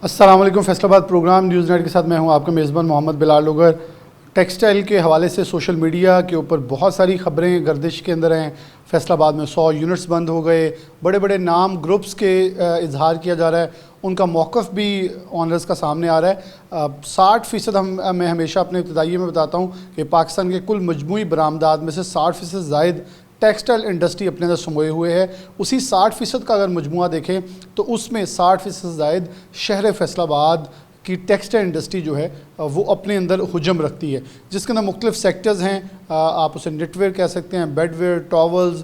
السلام علیکم. فیصل آباد پروگرام نیوز نیٹ کے ساتھ میں ہوں آپ کا میزبان محمد بلال لوگر. ٹیکسٹائل کے حوالے سے سوشل میڈیا کے اوپر بہت ساری خبریں گردش کے اندر ہیں. فیصل آباد میں 100 یونٹس بند ہو گئے, بڑے بڑے نام گروپس کے اظہار کیا جا رہا ہے, ان کا موقف بھی آنرز کا سامنے آ رہا ہے. 60% میں ہمیشہ اپنے ابتدائیے میں بتاتا ہوں کہ پاکستان کے کل مجموعی برآمدات میں سے 60% زائد ٹیکسٹائل انڈسٹری اپنے اندر سموئے ہوئے ہے. اسی 60% کا اگر مجموعہ دیکھیں تو اس میں 60% زائد شہر فیصل آباد کی ٹیکسٹائل انڈسٹری جو ہے وہ اپنے اندر حجم رکھتی ہے, جس کے اندر مختلف سیکٹرز ہیں. آپ اسے نٹ ویئر کہہ سکتے ہیں, بیڈ ویئر, ٹاولز,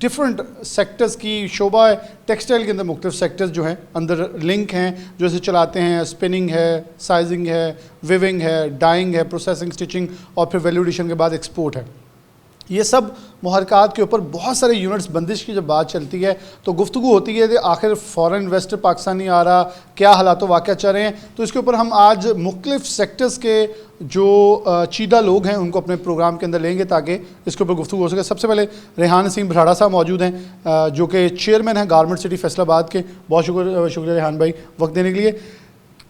ڈفرنٹ سیکٹرز کی شعبہ ہے. ٹیکسٹائل کے اندر مختلف سیکٹرز جو ہیں اندر لنک ہیں جو اسے چلاتے ہیں. اسپننگ ہے, سائزنگ ہے, ویونگ ہے, ڈائنگ ہے, پروسیسنگ, اسٹچنگ اور پھر ویلیو ایڈیشن کے بعد ایکسپورٹ ہے. یہ سب محرکات کے اوپر بہت سارے یونٹس بندش کی جب بات چلتی ہے تو گفتگو ہوتی ہے کہ آخر فورن انویسٹر پاکستانی آ رہا, کیا حالات و واقعہ چل رہے ہیں. تو اس کے اوپر ہم آج مختلف سیکٹرز کے جو چیدہ لوگ ہیں ان کو اپنے پروگرام کے اندر لیں گے تاکہ اس کے اوپر گفتگو ہو سکے. سب سے پہلے ریحان نسیم بھراڑا صاحب موجود ہیں جو کہ چیئرمین ہیں گارمنٹ سٹی فیصل آباد کے. بہت شکریہ ریحان بھائی وقت دینے کے لیے.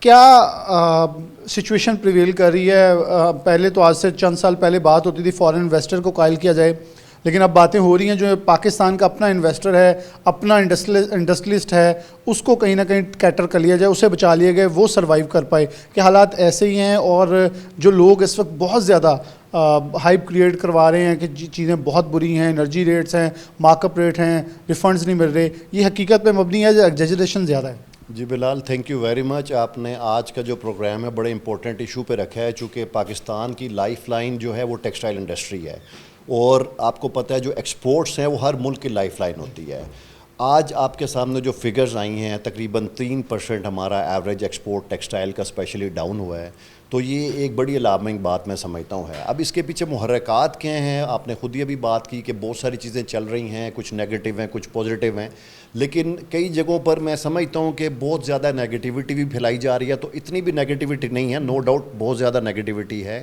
کیا سچویشن پریویل کر رہی ہے؟ پہلے تو آج سے چند سال پہلے بات ہوتی تھی فورن انویسٹر کو قائل کیا جائے, لیکن اب باتیں ہو رہی ہیں جو پاکستان کا اپنا انویسٹر ہے, اپنا انڈسٹریلسٹ ہے, اس کو کہیں نہ کہیں کیٹر کر لیا جائے, اسے بچا لیا گئے, وہ سروائیو کر پائے. کہ حالات ایسے ہی ہیں اور جو لوگ اس وقت بہت زیادہ ہائپ کریٹ کروا رہے ہیں کہ چیزیں بہت بری ہیں, انرجی ریٹس ہیں, مارک اپ ریٹ ہیں, ریفنڈز نہیں مل رہے, یہ حقیقت پہ مبنی ہے یا ایگزیجریشن زیادہ ہے؟ جی بلال, تھینک یو ویری مچ. آپ نے آج کا جو پروگرام ہے بڑے امپورٹنٹ ایشو پہ رکھا ہے, چونکہ پاکستان کی لائف لائن جو ہے وہ ٹیکسٹائل انڈسٹری ہے, اور آپ کو پتہ ہے جو ایکسپورٹس ہیں وہ ہر ملک کی لائف لائن ہوتی ہے. آج آپ کے سامنے جو فگرز آئی ہیں تقریباً 3% ہمارا ایوریج ایکسپورٹ ٹیکسٹائل کا اسپیشلی ڈاؤن ہوا ہے, تو یہ ایک بڑی الارمنگ بات میں سمجھتا ہوں ہے. اب اس کے پیچھے محرکات کیا ہیں؟ آپ نے خود یہ بھی بات کی کہ بہت ساری چیزیں چل رہی ہیں, کچھ نیگیٹو ہیں کچھ پازیٹیو ہیں, لیکن کئی جگہوں پر میں سمجھتا ہوں کہ بہت زیادہ نیگیٹیوٹی بھی پھیلائی جا رہی ہے. تو اتنی بھی نیگیٹیوٹی نہیں ہے, نو ڈاؤٹ بہت زیادہ نیگیٹیوٹی ہے,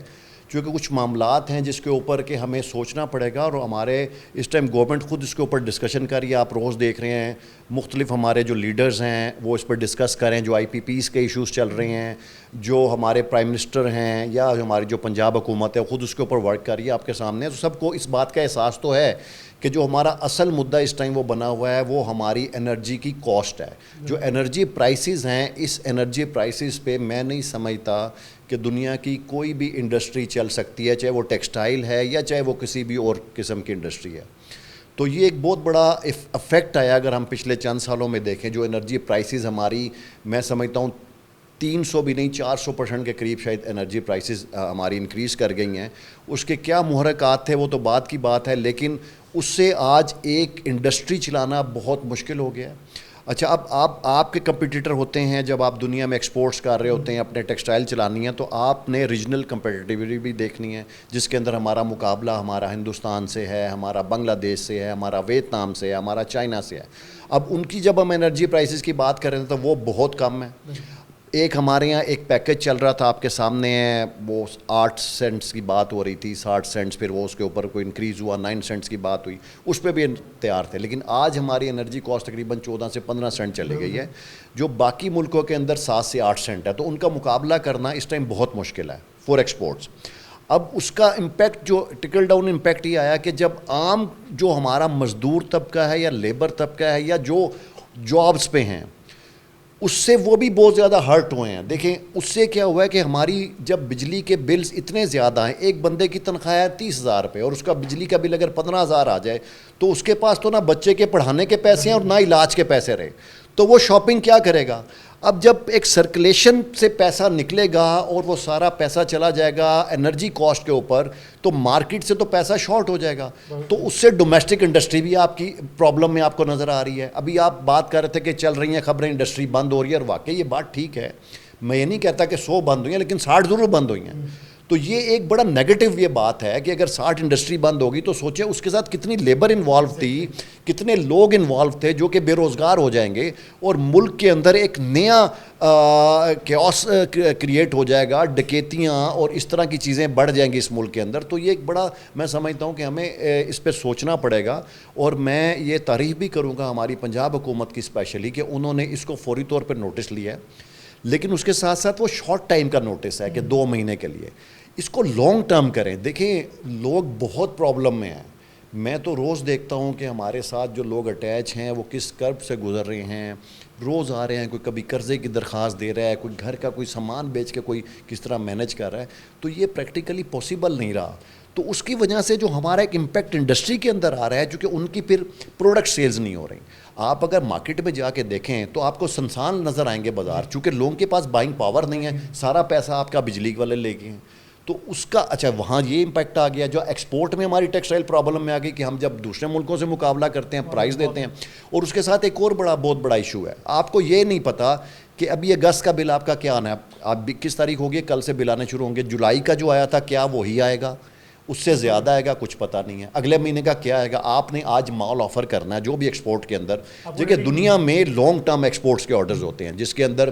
کیونکہ کچھ معاملات ہیں جس کے اوپر کہ ہمیں سوچنا پڑے گا, اور ہمارے اس ٹائم گورنمنٹ خود اس کے اوپر ڈسکشن کر رہی ہے. آپ روز دیکھ رہے ہیں مختلف ہمارے جو لیڈرز ہیں وہ اس پر ڈسکس کریں, جو آئی پی پیز کے ایشوز چل رہے ہیں, جو ہمارے پرائم منسٹر ہیں یا ہماری جو پنجاب حکومت ہے خود اس کے اوپر ورک کر رہی ہے آپ کے سامنے. تو سب کو اس بات کا احساس تو ہے کہ جو ہمارا اصل مدعا اس ٹائم وہ بنا ہوا ہے وہ ہماری انرجی کی کاسٹ ہے. جو انرجی پرائسز ہیں, اس انرجی پرائسز پہ میں نہیں سمجھتا کہ دنیا کی کوئی بھی انڈسٹری چل سکتی ہے, چاہے وہ ٹیکسٹائل ہے یا چاہے وہ کسی بھی اور قسم کی انڈسٹری ہے. تو یہ ایک بہت بڑا افیکٹ آیا اگر ہم پچھلے چند سالوں میں دیکھیں. جو انرجی پرائسز ہماری, میں سمجھتا ہوں 300 بھی نہیں 400% کے قریب شاید انرجی پرائسز ہماری انکریز کر گئی ہیں. اس کے کیا محرکات تھے وہ تو بعد کی بات ہے, لیکن اس سے آج ایک انڈسٹری چلانا بہت مشکل ہو گیا ہے. اچھا, اب آپ کے کمپیٹیٹر ہوتے ہیں, جب آپ دنیا میں ایکسپورٹس کر رہے ہوتے ہیں, اپنے ٹیکسٹائل چلانی ہے, تو آپ نے ریجنل کمپیٹیٹیوٹی بھی دیکھنی ہے, جس کے اندر ہمارا مقابلہ ہمارا ہندوستان سے ہے, ہمارا بنگلہ دیش سے ہے, ہمارا ویتنام سے ہے, ہمارا چائنا سے ہے. اب ان کی جب ہم انرجی پرائسز کی بات کر رہے ہیں تو وہ بہت کم ہے. ایک ہمارے یہاں ایک پیکج چل رہا تھا آپ کے سامنے ہے, وہ 8 سینٹس کی بات ہو رہی تھی, 60 سینٹس, پھر وہ اس کے اوپر کوئی انکریز ہوا 9 سینٹس کی بات ہوئی, اس پہ بھی تیار تھے. لیکن آج ہماری انرجی کاسٹ تقریباً 14 سے 15 سینٹ چلی گئی ہے, جو باقی ملکوں کے اندر 7 سے 8 سینٹ ہے. تو ان کا مقابلہ کرنا اس ٹائم بہت مشکل ہے فور ایکسپورٹس. اب اس کا امپیکٹ جو ٹکل ڈاؤن امپیکٹ یہ آیا کہ جب عام جو ہمارا مزدور طبقہ ہے یا لیبر طبقہ ہے یا جو جابس پہ ہیں, اس سے وہ بھی بہت زیادہ ہرٹ ہوئے ہیں. دیکھیں اس سے کیا ہوا ہے کہ ہماری جب بجلی کے بلز اتنے زیادہ ہیں, ایک بندے کی تنخواہ ہے 30,000 روپے, اور اس کا بجلی کا بل اگر 15,000 آ جائے تو اس کے پاس تو نہ بچے کے پڑھانے کے پیسے ہیں اور نہ علاج کے پیسے رہے, تو وہ شاپنگ کیا کرے گا؟ اب جب ایک سرکولیشن سے پیسہ نکلے گا اور وہ سارا پیسہ چلا جائے گا انرجی کاسٹ کے اوپر, تو مارکیٹ سے تو پیسہ شارٹ ہو جائے گا. تو اس سے ڈومیسٹک انڈسٹری بھی آپ کی پرابلم میں آپ کو نظر آ رہی ہے. ابھی آپ بات کر رہے تھے کہ چل رہی ہیں خبریں انڈسٹری بند ہو رہی ہے, اور واقعی یہ بات ٹھیک ہے. میں یہ نہیں کہتا کہ 100 بند ہوئی ہیں, لیکن 60 ضرور بند ہوئی ہیں. تو یہ ایک بڑا نیگیٹو یہ بات ہے کہ اگر 60 انڈسٹری بند ہوگی تو سوچیں اس کے ساتھ کتنی لیبر انوالو تھی, کتنے لوگ انوالو تھے جو کہ بے روزگار ہو جائیں گے, اور ملک کے اندر ایک نیا کیوس کریٹ ہو جائے گا, ڈکیتیاں اور اس طرح کی چیزیں بڑھ جائیں گی اس ملک کے اندر. تو یہ ایک بڑا میں سمجھتا ہوں کہ ہمیں اس پہ سوچنا پڑے گا, اور میں یہ تعریف بھی کروں گا ہماری پنجاب حکومت کی اسپیشلی کہ انہوں نے اس کو فوری طور پر نوٹس لیا ہے, لیکن اس کے ساتھ ساتھ وہ شارٹ ٹائم کا نوٹس ہے کہ 2 مہینے کے لیے. اس کو لانگ ٹرم کریں. دیکھیں لوگ بہت پرابلم میں ہیں, میں تو روز دیکھتا ہوں کہ ہمارے ساتھ جو لوگ اٹیچ ہیں وہ کس کرب سے گزر رہے ہیں, روز آ رہے ہیں, کوئی کبھی قرضے کی درخواست دے رہا ہے, کوئی گھر کا کوئی سامان بیچ کے کوئی کس طرح مینج کر رہا ہے. تو یہ پریکٹیکلی پاسبل نہیں رہا. تو اس کی وجہ سے جو ہمارا ایک امپیکٹ انڈسٹری کے اندر آ رہا ہے, چونکہ ان کی پھر پروڈکٹ سیلز نہیں ہو رہی. آپ اگر مارکیٹ میں جا کے دیکھیں تو آپ کو سنسان نظر آئیں گے بازار, چونکہ لوگوں کے پاس بائنگ پاور نہیں ہے, سارا پیسہ آپ کا بجلی والے لے گئے ہیں. تو اس کا اچھا وہاں یہ امپیکٹ آ گیا. جو ایکسپورٹ میں ہماری ٹیکسٹائل پرابلم میں آ گئی کہ ہم جب دوسرے ملکوں سے مقابلہ کرتے ہیں پرائز دیتے ہیں, اور اس کے ساتھ ایک اور بہت بڑا ایشو ہے. آپ کو یہ نہیں پتا کہ ابھی اگست کا بل آپ کا کیا آنا ہے, آپ 21 تاریخ ہوگی, کل سے بل آنے شروع ہوں گے. جولائی کا جو آیا تھا کیا وہی آئے گا, اس سے زیادہ آئے گا, کچھ پتہ نہیں ہے. اگلے مہینے کا کیا آئے گا. آپ نے آج مال آفر کرنا ہے جو بھی ایکسپورٹ کے اندر, دیکھیے دنیا میں لانگ ٹرم ایکسپورٹس کے آرڈرز ہوتے ہیں جس کے اندر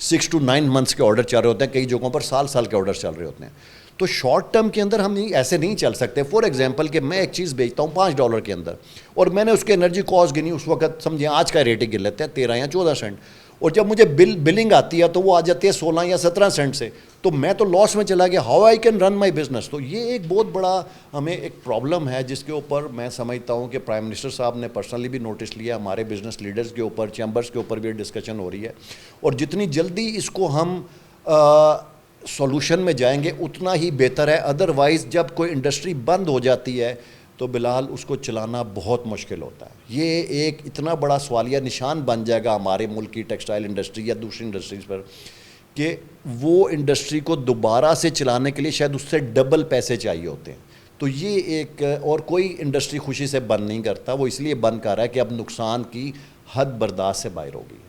6 to 9 months کے آرڈر چل رہے ہوتے ہیں, کئی جگہوں پر سال کے آرڈر چل رہے ہوتے ہیں. تو شارٹ ٹرم کے اندر ہم ایسے نہیں چل سکتے. فار ایگزامپل کہ میں ایک چیز بیچتا ہوں $5 کے اندر, اور میں نے اس کے انرجی کاسٹ گنی, اس وقت سمجھیں آج کا ریٹ ہی گن لیتے ہیں 13 یا 14 سینٹ, اور جب مجھے بلنگ آتی ہے تو وہ آ جاتی ہے 16 یا 17 سینٹ سے, تو میں تو لاس میں چلا گیا. How I can run my business. تو یہ ایک بہت بڑا ہمیں ایک پرابلم ہے جس کے اوپر میں سمجھتا ہوں کہ پرائم منسٹر صاحب نے پرسنلی بھی نوٹس لیا, ہمارے بزنس لیڈرز کے اوپر, چیمبرز کے اوپر بھی ڈسکشن ہو رہی ہے, اور جتنی جلدی اس کو ہم سولوشن میں جائیں گے اتنا ہی بہتر ہے. ادروائز جب کوئی انڈسٹری بند ہو جاتی ہے تو بلال اس کو چلانا بہت مشکل ہوتا ہے. یہ ایک اتنا بڑا سوالیہ نشان بن جائے گا ہمارے ملک کی ٹیکسٹائل انڈسٹری یا دوسری انڈسٹریز پر کہ وہ انڈسٹری کو دوبارہ سے چلانے کے لیے شاید اس سے ڈبل پیسے چاہیے ہوتے ہیں. تو یہ ایک, اور کوئی انڈسٹری خوشی سے بند نہیں کرتا, وہ اس لیے بند کر رہا ہے کہ اب نقصان کی حد برداشت سے باہر ہوگی.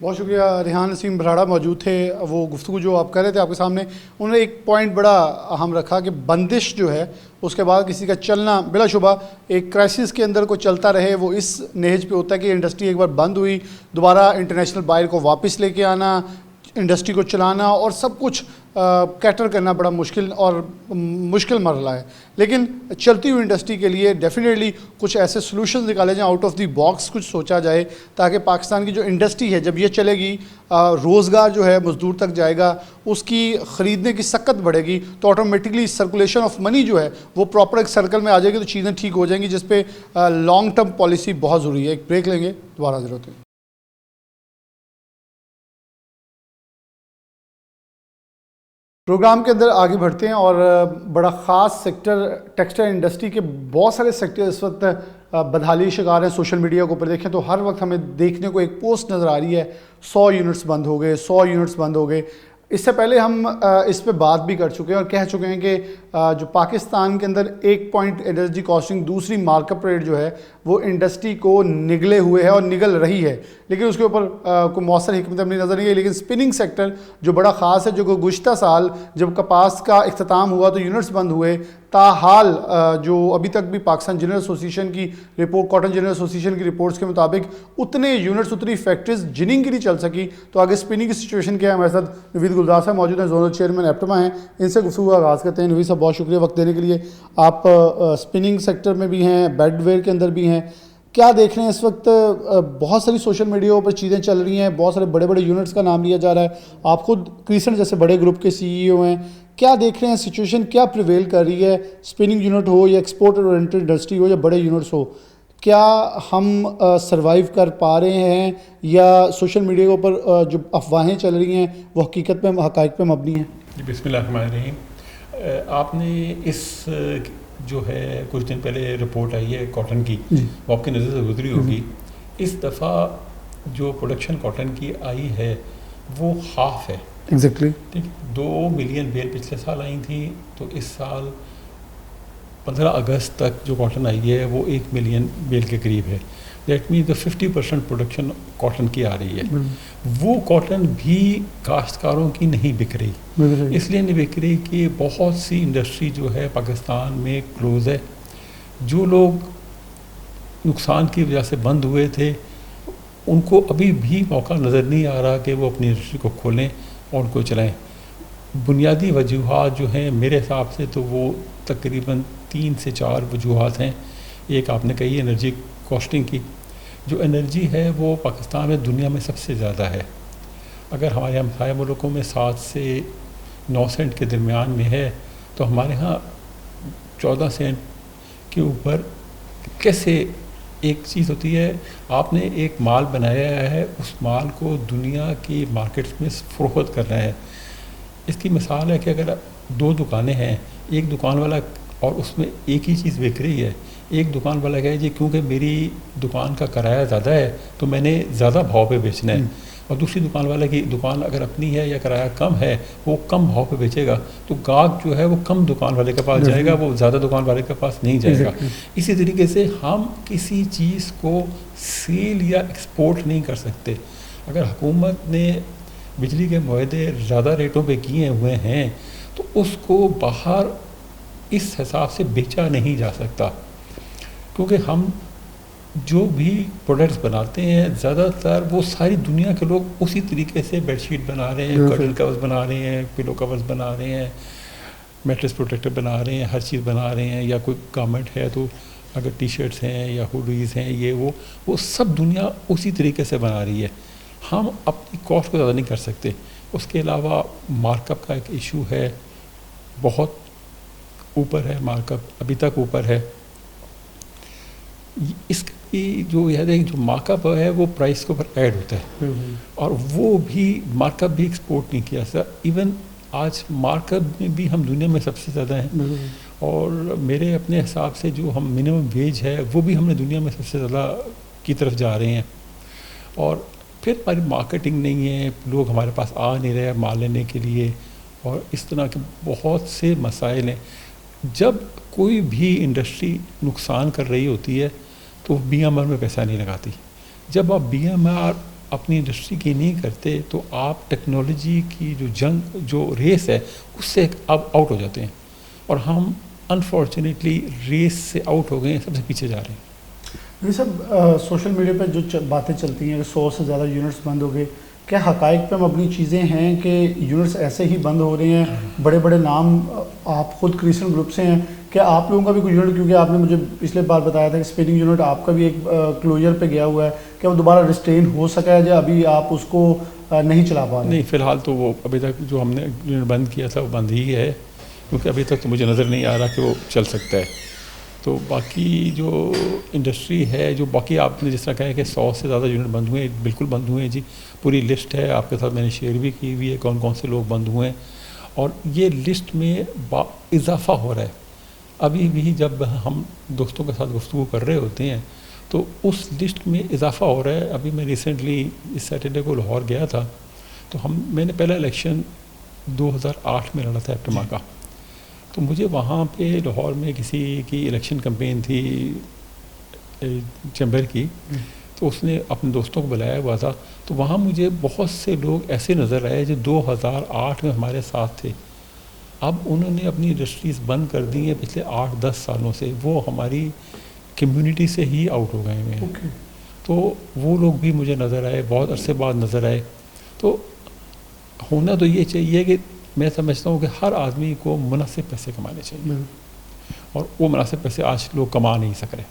بہت شکریہ. ریحان نسیم بھراڑا موجود تھے. وہ گفتگو جو آپ کر رہے تھے آپ کے سامنے, انہوں نے ایک پوائنٹ بڑا اہم رکھا کہ بندش جو ہے اس کے بعد کسی کا چلنا بلا شبہ ایک کرائسس کے اندر کو چلتا رہے, وہ اس نہج پہ ہوتا ہے کہ انڈسٹری ایک بار بند ہوئی, دوبارہ انٹرنیشنل بائر کو واپس لے کے آنا, انڈسٹری کو چلانا اور سب کچھ کیٹر کرنا بڑا مشکل مرحلہ ہے. لیکن چلتی ہوئی انڈسٹری کے لیے ڈیفینیٹلی کچھ ایسے سلوشنز نکالے جائیں, آؤٹ آف دی باکس کچھ سوچا جائے, تاکہ پاکستان کی جو انڈسٹری ہے جب یہ چلے گی, روزگار جو ہے مزدور تک جائے گا, اس کی خریدنے کی سکت بڑھے گی, تو آٹومیٹکلی سرکولیشن آف منی جو ہے وہ پراپر ایک سرکل میں آ جائے گی, تو چیزیں ٹھیک ہو جائیں گی, جس پہ لانگ ٹرم پالیسی بہت ضروری ہے. ایک بریک لیں گے, دوبارہ حاضر ہوتے ہیں. پروگرام کے اندر آگے بڑھتے ہیں, اور بڑا خاص سیکٹر ٹیکسٹائل انڈسٹری کے بہت سارے سیکٹر اس وقت بدحالی شکار ہیں. سوشل میڈیا کو اوپر دیکھیں تو ہر وقت ہمیں دیکھنے کو ایک پوسٹ نظر آ رہی ہے 100 یونٹس بند ہو گئے, 100 یونٹس بند ہو گئے. اس سے پہلے ہم اس پہ بات بھی کر چکے ہیں اور کہہ چکے ہیں کہ جو پاکستان کے اندر 1 پوائنٹ انرجی کاسٹنگ دوسری مارک اپ ریٹ جو ہے وہ انڈسٹری کو نگلے ہوئے ہے اور نگل رہی ہے, لیکن اس کے اوپر کوئی مؤثر حکمت عملی نظر نہیں ہے. لیکن اسپننگ سیکٹر جو بڑا خاص ہے, جو گزشتہ سال جب کپاس کا اختتام ہوا تو یونٹس بند ہوئے, تاحال جو ابھی تک بھی پاکستان جنرل ایسوسیشن کی رپورٹ, کاٹن جنرل ایسوسیشن کی رپورٹس کے مطابق اتنے یونٹس, اتنی فیکٹریز جننگ کی نہیں چل سکی. تو آگے اسپننگ کی سچویشن کیا ہے, ہمارے ساتھ نوید گلزار صاحب موجود ہیں, زونل چیئرمین ایپٹما ہیں. ان سے گفتگو کا آغاز کرتے ہیں. نوید صاحب بہت شکریہ وقت دینے کے لیے. آپ اسپننگ سیکٹر میں بھی ہیں, بیڈ ویئر کے اندر بھی ہیں, کیا دیکھ رہے ہیں اس وقت؟ بہت ساری سوشل میڈیا پر چیزیں چل رہی ہیں, بہت سارے بڑے بڑے یونٹس کا نام لیا جا رہا ہے, آپ خود کریسنٹ جیسے بڑے گروپ کے سی ای او ہیں, کیا دیکھ رہے ہیں سچویشن کیا پریویل کر رہی ہے؟ اسپننگ یونٹ ہو یا ایکسپورٹ اورینٹڈ انڈسٹری ہو یا بڑے یونٹس ہو, کیا ہم سروائیو کر پا رہے ہیں یا سوشل میڈیا کے اوپر جو افواہیں چل رہی ہیں وہ حقیقت پہ, حقائق پہ مبنی ہیں؟ جی بسم اللہ الرحمن الرحیم. آپ نے اس جو ہے کچھ دن پہلے رپورٹ آئی ہے کاٹن کی, وہ آپ کی نظر سے گزری ہوگی. اس دفعہ جو پروڈکشن کاٹن کی آئی ہے وہ ہاف ہے. ایگزیکٹلی ٹھیک, 2 ملین بیل پچھلے سال آئی تھیں, تو اس سال 15 اگست تک جو کاٹن آئی ہے وہ 1 ملین بیل کے قریب ہے. That means the 50% production cotton کی آ رہی ہے، وہ کاٹن بھی کاشتکاروں کی نہیں بک رہی. اس لیے نہیں بک رہی کہ بہت سی انڈسٹری جو ہے پاکستان میں کلوز ہے. جو لوگ نقصان کی وجہ سے بند ہوئے تھے ان کو ابھی بھی موقع نظر نہیں آ رہا کہ وہ اپنی انڈسٹری کو کھولیں اور ان کو چلائیں. بنیادی وجوہات جو ہیں میرے حساب سے تو وہ تقریباً 3 سے 4 وجوہات ہیں. ایک آپ نے کہی انرجی کاسٹنگ کی. جو انرجی ہے وہ پاکستان میں دنیا میں سب سے زیادہ ہے. اگر ہمارے ہمسایہ ملکوں میں 7 سے 9 سینٹ کے درمیان میں ہے تو ہمارے ہاں 14 سینٹ کے اوپر کیسے؟ ایک چیز ہوتی ہے آپ نے ایک مال بنایا ہے، اس مال کو دنیا کی مارکیٹس میں فروخت کرنا ہے. اس کی مثال ہے کہ اگر 2 دکانیں ہیں، ایک دکان والا اور اس میں ایک ہی چیز بک رہی ہے، ایک دکان والا کہے جی کیونکہ میری دکان کا کرایہ زیادہ ہے تو میں نے زیادہ بھاؤ پہ بیچنا ہے، اور دوسری دکان والا کی دکان اگر اپنی ہے یا کرایہ کم ہے وہ کم بھاؤ پہ بیچے گا، تو گاہک جو ہے وہ کم دکان والے کے پاس جائے گا، وہ زیادہ دکان والے کے پاس نہیں جائے گا. اسی طریقے سے ہم کسی چیز کو سیل یا ایکسپورٹ نہیں کر سکتے. اگر حکومت نے بجلی کے معاہدے زیادہ ریٹوں پہ کیے ہوئے ہیں تو اس کو باہر اس حساب سے بیچا نہیں جا سکتا، کیونکہ ہم جو بھی پروڈکٹس بناتے ہیں زیادہ تر وہ ساری دنیا کے لوگ اسی طریقے سے بیڈ شیٹ بنا رہے ہیں، کرٹن کورز بنا رہے ہیں، پلو کورز بنا رہے ہیں، میٹرس پروٹیکٹر بنا رہے ہیں، ہر چیز بنا رہے ہیں. یا کوئی گارمنٹ ہے تو اگر ٹی شرٹس ہیں یا ہوڈیز ہیں یہ وہ سب دنیا اسی طریقے سے بنا رہی ہے. ہم اپنی کاسٹ کو زیادہ نہیں کر سکتے. اس کے علاوہ مارک اپ کا ایک ایشو ہے، بہت اوپر ہے مارک اپ، ابھی تک اوپر ہے. اس کی جو مارک اپ ہے وہ پرائس کے اوپر ایڈ ہوتا ہے، اور وہ بھی مارک اپ بھی ایکسپورٹ نہیں کیا سر. ایون آج مارک اپ میں بھی ہم دنیا میں سب سے زیادہ ہیں، اور میرے اپنے حساب سے جو ہم منیمم ویج ہے وہ بھی ہم نے دنیا میں سب سے زیادہ کی طرف جا رہے ہیں. اور پھر ہماری مارکیٹنگ نہیں ہے، لوگ ہمارے پاس آ نہیں رہے مال لینے کے لیے، اور اس طرح کے بہت سے مسائل ہیں. جب کوئی بھی انڈسٹری نقصان کر رہی ہوتی ہے تو بی ایم آر میں پیسہ نہیں لگاتی. جب آپ بی ایم آر اپنی انڈسٹری کی نہیں کرتے تو آپ ٹیکنالوجی کی جو ریس ہے اس سے اب آؤٹ ہو جاتے ہیں، اور ہم انفارچونیٹلی ریس سے آؤٹ ہو گئے ہیں، سب سے پیچھے جا رہے ہیں. یہ سب سوشل میڈیا پہ جو باتیں چلتی ہیں کہ 100 سے زیادہ یونٹس بند ہو گئے، کیا حقائق پہ مبنی چیزیں ہیں کہ یونٹس ایسے ہی بند ہو رہے ہیں؟ بڑے بڑے نام آپ خود کریسن گروپ سے ہیں، کیا آپ لوگوں کا بھی کوئی یونٹ، کیونکہ آپ نے مجھے پچھلے بار بتایا تھا کہ اسپیننگ یونٹ آپ کا بھی ایک کلوجر پہ گیا ہوا ہے، کیا وہ دوبارہ ریسٹین ہو سکا ہے یا ابھی آپ اس کو نہیں چلا پا رہے؟ نہیں، فی الحال تو وہ ابھی تک جو ہم نے یونٹ بند کیا تھا وہ بند ہی ہے، کیونکہ ابھی تک تو مجھے نظر نہیں آ رہا کہ وہ چل سکتا ہے. تو باقی جو انڈسٹری ہے، جو باقی آپ نے جس طرح کہا ہے کہ 100 سے زیادہ یونٹ بند ہوئے ہیں، بالکل بند ہوئے ہیں جی. پوری لسٹ ہے آپ کے ساتھ، میں نے شیئر بھی کی ہوئی ہے کون کون سے لوگ بند ہوئے ہیں، اور یہ لسٹ میں اضافہ ہو رہا ہے. ابھی بھی جب ہم دوستوں کے ساتھ گفتگو کر رہے ہوتے ہیں تو اس لسٹ میں اضافہ ہو رہا ہے. ابھی میں ریسنٹلی اس سیٹرڈے کو لاہور گیا تھا، تو میں نے پہلا الیکشن 2008 میں لڑا تھا ایپٹما کا. تو مجھے وہاں پہ لاہور میں کسی کی الیکشن کمپین تھی چیمبر کی، تو اس نے اپنے دوستوں کو بلایا ہوا تھا. تو وہاں مجھے بہت سے لوگ ایسے نظر آئے جو 2008 میں ہمارے ساتھ تھے. اب انہوں نے اپنی انڈسٹریز بند کر دی ہیں پچھلے 8-10 سالوں سے، وہ ہماری کمیونٹی سے ہی آؤٹ ہو گئے ہوئے ہیں. تو وہ لوگ بھی مجھے نظر آئے، بہت عرصے بعد نظر آئے. تو ہونا تو یہ چاہیے کہ میں سمجھتا ہوں کہ ہر آدمی کو مناسب پیسے کمانے چاہیے، اور وہ مناسب پیسے آج لوگ کما نہیں سک رہے.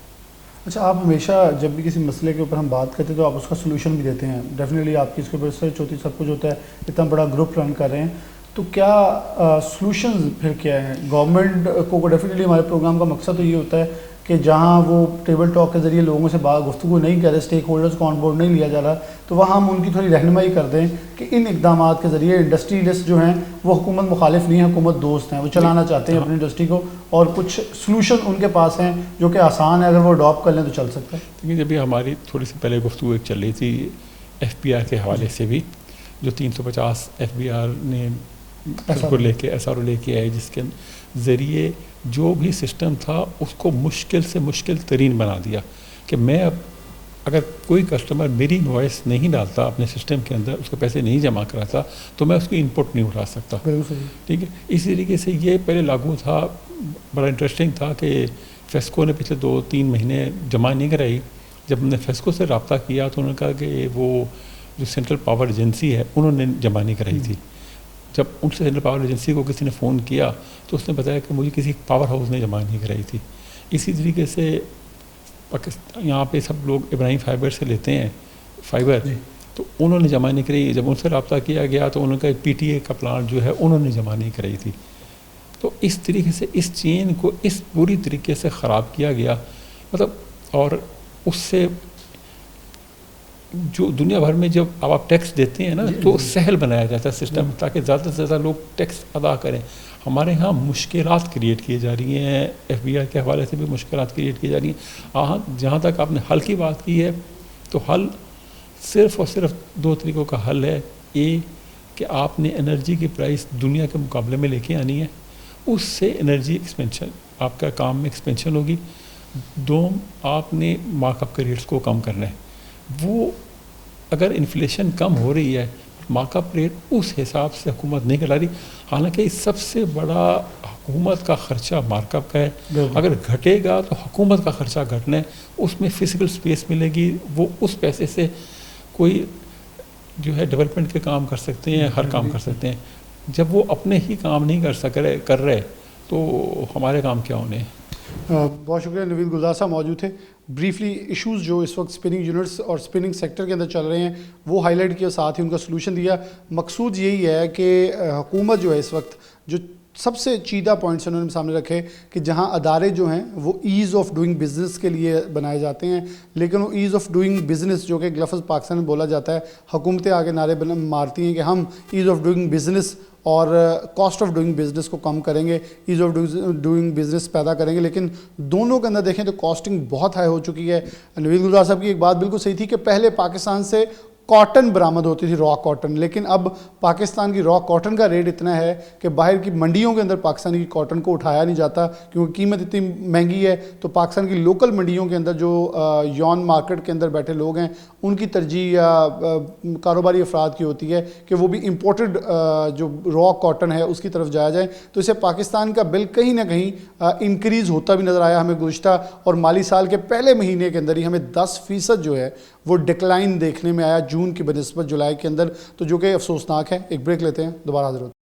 اچھا، آپ ہمیشہ جب بھی کسی مسئلے کے اوپر ہم بات کرتے ہیں تو آپ اس کا سلوشن بھی دیتے ہیں. ڈیفینیٹلی آپ کی اس کے اوپر ریسرچ ہوتی ہے، سب کچھ ہوتا ہے، اتنا بڑا گروپ رن کر رہے ہیں. تو کیا سلوشنز پھر کیا ہیں گورنمنٹ کو؟ ڈیفینیٹلی ہمارے پروگرام کا مقصد تو یہ ہوتا ہے کہ جہاں وہ ٹیبل ٹاک کے ذریعے لوگوں سے گفتگو نہیں کر رہے، اسٹیک ہولڈرز کو آن بورڈ نہیں لیا جا رہا، تو وہاں ہم ان کی تھوڑی رہنمائی کر دیں کہ ان اقدامات کے ذریعے انڈسٹری لسٹ جو ہیں وہ حکومت مخالف نہیں ہے، حکومت دوست ہیں، وہ چلانا چاہتے ہیں اپنی انڈسٹری کو، اور کچھ سلوشن ان کے پاس ہیں جو کہ آسان ہے، اگر وہ اڈاپٹ کر لیں تو چل سکتا ہے. لیکن جب ہماری تھوڑی سی پہلے گفتگو ایک چل رہی تھی ایف بی آر کے حوالے سے بھی، جو 350 ایف بی آر نے کو لے کے ایس آر او لے کے آئے، جس کے ذریعے جو بھی سسٹم تھا اس کو مشکل سے مشکل ترین بنا دیا کہ میں اب اگر کوئی کسٹمر میری انوائس نہیں ڈالتا اپنے سسٹم کے اندر, اس کے پیسے نہیں جمع کراتا, تو میں اس کی انپٹ نہیں اٹھا سکتا. ٹھیک ہے, اسی طریقے سے یہ پہلے لاگو تھا. بڑا انٹرسٹنگ تھا کہ فیسکو نے پچھلے 2-3 مہینے جمع نہیں کرائی. جب ہم نے فیسکو سے رابطہ کیا تو انہوں نے کہا کہ وہ جو سینٹرل پاور ایجنسی ہے انہوں نے جمع نہیں کرائی تھی. جب ان سے سینٹرل پاور ایجنسی کو کسی نے فون کیا تو اس نے بتایا کہ مجھے کسی پاور ہاؤس نے جمع نہیں کرائی تھی. اسی طریقے سے یہاں پہ سب لوگ ابراہیم فائبر سے لیتے ہیں فائبر, تو انہوں نے جمع نہیں کرائی. جب ان سے رابطہ کیا گیا تو انہوں نے کہا پی ٹی اے کا پلانٹ جو ہے انہوں نے جمع نہیں کرائی تھی. تو اس طریقے سے اس چین کو اس پوری طریقے سے خراب کیا گیا, مطلب, اور اس سے جو دنیا بھر میں جب اب آپ ٹیکس دیتے ہیں نا تو سہل بنایا جاتا ہے سسٹم تاکہ زیادہ سے زیادہ لوگ ٹیکس ادا کریں. ہمارے ہاں مشکلات کریٹ کی جا رہی ہیں, ایف بی آئی کے حوالے سے بھی مشکلات کریٹ کی جا رہی ہیں. جہاں تک آپ نے حل کی بات کی ہے تو حل صرف اور صرف 2 طریقوں کا حل ہے. کہ آپ نے انرجی کی پرائس دنیا کے مقابلے میں لے کے آنی ہے, اس سے انرجی ایکسپینشن آپ کا کام میں ایکسپینشن ہوگی. 2, آپ نے مارک اپ کے ریٹس کو کم کرنا ہے. وہ اگر انفلیشن کم ہو رہی ہے, مارک اپ ریٹ اس حساب سے حکومت نہیں کرا رہی. حالانکہ سب سے بڑا حکومت کا خرچہ مارک اپ کا ہے. اگر گھٹے گا تو حکومت کا خرچہ گھٹنا ہے, اس میں فزیکل سپیس ملے گی, وہ اس پیسے سے کوئی جو ہے ڈیولپمنٹ کے کام کر سکتے ہیں, ہر کام کر سکتے ہیں. جب وہ اپنے ہی کام نہیں کر رہے تو ہمارے کام کیا ہونے ہیں. بہت شکریہ. نوید گلزار صاحب موجود تھے. بریفلی ایشوز جو اس وقت اسپننگ یونٹس اور اسپننگ سیکٹر کے اندر چل رہے ہیں وہ ہائی لائٹ کیا, ساتھ ہی ان کا سلوشن دیا. مقصود یہی ہے کہ حکومت جو ہے اس وقت جو سب سے چیدہ پوائنٹس انہوں نے سامنے رکھے کہ جہاں ادارے جو ہیں وہ ایز آف ڈوئنگ بزنس کے لیے بنائے جاتے ہیں, لیکن وہ ایز آف ڈوئنگ بزنس جو کہ ایک لفظ پاکستان میں بولا جاتا ہے, حکومتیں آگے نعرے مارتی ہیں کہ ہم ایز آف ڈوئنگ بزنس اور کاسٹ آف ڈوئنگ بزنس کو کم کریں گے, ایز آف ڈوئنگ بزنس پیدا کریں گے. لیکن دونوں کے اندر دیکھیں تو کاسٹنگ بہت ہائی ہو چکی ہے. نوید گلزار صاحب کی ایک بات بالکل صحیح تھی کہ پہلے پاکستان سے کاٹن برآمد ہوتی تھی, را کاٹن, لیکن اب پاکستان کی را کاٹن کا ریٹ اتنا ہے کہ باہر کی منڈیوں کے اندر پاکستانی کی کاٹن کو اٹھایا نہیں جاتا کیونکہ قیمت اتنی مہنگی ہے. تو پاکستان کی لوکل منڈیوں کے اندر جو یون مارکیٹ کے اندر بیٹھے لوگ ہیں ان کی ترجیح یا کاروباری افراد کی ہوتی ہے کہ وہ بھی امپورٹڈ جو را کاٹن ہے اس کی طرف جایا جائے. تو اسے پاکستان کا بل کہیں نہ کہیں انکریز ہوتا بھی نظر آیا ہمیں گزشتہ اور مالی سال کے پہلے مہینے کے اندر ہی ہمیں 10% جو ہے وہ ڈکلائن دیکھنے میں آیا جون کی بنسبت جولائی کے اندر, تو جو کہ افسوسناک ہے. ایک بریک لیتے ہیں, دوبارہ حاضر ہوتے ہیں.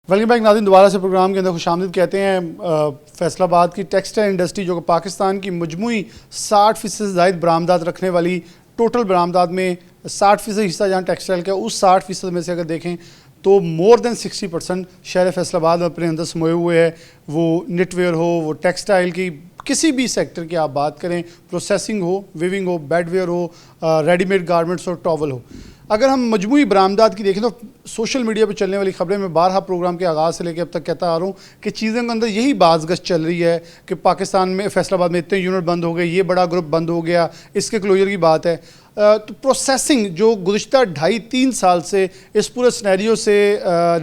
ویلکم بیک ناظرین, دوبارہ سے پروگرام کے اندر خوش آمدید کہتے ہیں. فیصل آباد کی ٹیکسٹائل انڈسٹری جو کہ پاکستان کی مجموعی 60% سے زائد برآمدات رکھنے والی, ٹوٹل برآمدات میں 60% حصہ جہاں ٹیکسٹائل کا, اس 60% میں سے اگر دیکھیں تو مور دین 60% شہر فیصل آباد میں اپنے اندر سموئے ہوئے ہے. وہ نٹ ویئر ہو, وہ ٹیکسٹائل کی کسی بھی سیکٹر کی آپ بات کریں, پروسیسنگ ہو, ویونگ ہو, بیڈ ویئر ہو, ریڈی میڈ گارمنٹس ہو, ٹاول ہو. اگر ہم مجموعی برآمدات کی دیکھیں تو سوشل میڈیا پہ چلنے والی خبریں میں بارہا پروگرام کے آغاز سے لے کے اب تک کہتا آ رہا ہوں کہ چیزوں کے اندر یہی باز گشت چل رہی ہے کہ پاکستان میں فیصل آباد میں اتنے یونٹ بند ہو گئے, یہ بڑا گروپ بند ہو گیا, اس کے کلوجر کی بات ہے. تو پروسیسنگ جو گزشتہ 2.5-3 سال سے اس پورے سنیریو سے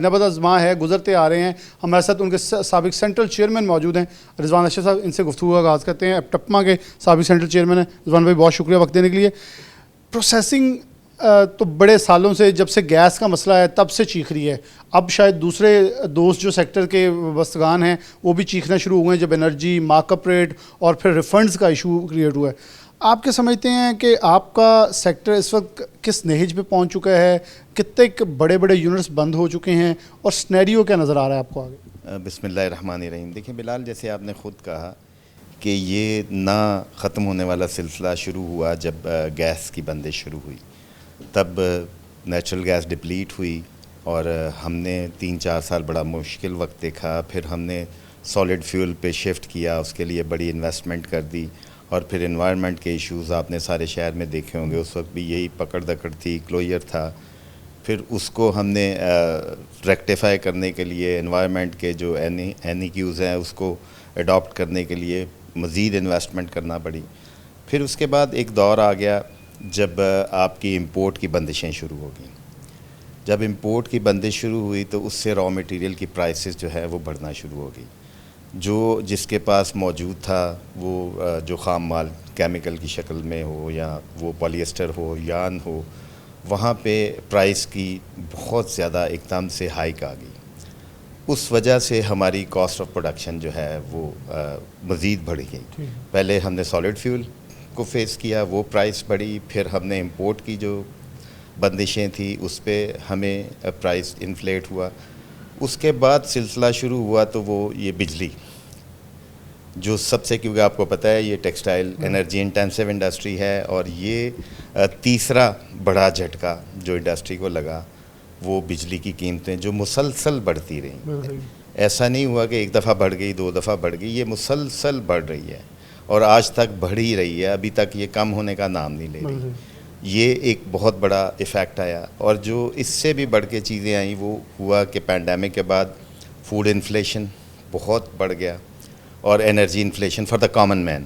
نبض آزما ہے, گزرتے آ رہے ہیں. ہمارے ساتھ ان کے سابق سینٹرل چیئرمین موجود ہیں, رضوان اشرف صاحب. ان سے گفتگو کا آغاز کرتے ہیں. اب ٹپما کے سابق سینٹرل چیئرمین ہیں. رضوان بھائی بہت شکریہ وقت دینے کے لیے. پروسیسنگ تو بڑے سالوں سے, جب سے گیس کا مسئلہ ہے تب سے چیخ رہی ہے. اب شاید دوسرے دوست جو سیکٹر کے وابستگان ہیں وہ بھی چیخنا شروع ہوئے ہیں جب انرجی, مارک اپ ریٹ اور پھر ریفنڈز کا ایشو کریٹ ہوا ہے. آپ کیا سمجھتے ہیں کہ آپ کا سیکٹر اس وقت کس نہج پہ پہنچ چکا ہے, کتنے بڑے بڑے یونٹس بند ہو چکے ہیں اور سنیریو کیا نظر آ رہا ہے آپ کو آگے؟ بسم اللہ الرحمن الرحیم. دیکھیں بلال, جیسے آپ نے خود کہا کہ یہ نہ ختم ہونے والا سلسلہ شروع ہوا جب گیس کی بندش شروع ہوئی, تب نیچرل گیس ڈپلیٹ ہوئی اور ہم نے 3-4 سال بڑا مشکل وقت دیکھا. پھر ہم نے سالڈ فیول پہ شفٹ کیا, اس کے لیے بڑی انویسٹمنٹ کر دی. اور پھر انوائرمنٹ کے ایشوز آپ نے سارے شہر میں دیکھے ہوں گے, اس وقت بھی یہی پکڑ دکڑ تھی, کلوجر تھا. پھر اس کو ہم نے ریکٹیفائی کرنے کے لیے انوائرمنٹ کے جو این ای کیوز ہیں اس کو اڈاپٹ کرنے کے لیے مزید انویسٹمنٹ کرنا پڑی. پھر اس کے بعد ایک دور آ گیا جب آپ کی امپورٹ کی بندشیں شروع ہو گئیں. جب امپورٹ کی بندش شروع ہوئی تو اس سے را مٹیریل کی پرائسز جو ہے وہ بڑھنا شروع ہو گئی. جس کے پاس موجود تھا وہ جو خام مال کیمیکل کی شکل میں ہو یا وہ پولیسٹر ہو یارن ہو, وہاں پہ پرائس کی بہت زیادہ ایک دم سے ہائیک آ گئی. اس وجہ سے ہماری کاسٹ آف پروڈکشن جو ہے وہ مزید بڑھ گئی. پہلے ہم نے سالڈ فیول کو فیس کیا, وہ پرائس بڑھی, پھر ہم نے امپورٹ کی جو بندشیں تھیں اس پہ ہمیں پرائس انفلیٹ ہوا. اس کے بعد سلسلہ شروع ہوا تو وہ یہ بجلی جو سب سے, کیونکہ آپ کو پتہ ہے یہ ٹیکسٹائل انرجی انٹینسو انڈسٹری ہے, اور یہ تیسرا بڑا جھٹکا جو انڈسٹری کو لگا وہ بجلی کی قیمتیں جو مسلسل بڑھتی رہیں. ایسا نہیں ہوا کہ ایک دفعہ بڑھ گئی 2 دفعہ بڑھ گئی, یہ مسلسل بڑھ رہی ہے اور آج تک بڑھ ہی رہی ہے, ابھی تک یہ کم ہونے کا نام نہیں لے رہی. یہ ایک بہت بڑا ایفیکٹ آیا. اور جو اس سے بھی بڑھ کے چیزیں آئیں وہ ہوا کہ پینڈیمک کے بعد فوڈ انفلیشن بہت بڑھ گیا اور energy inflation for the common man.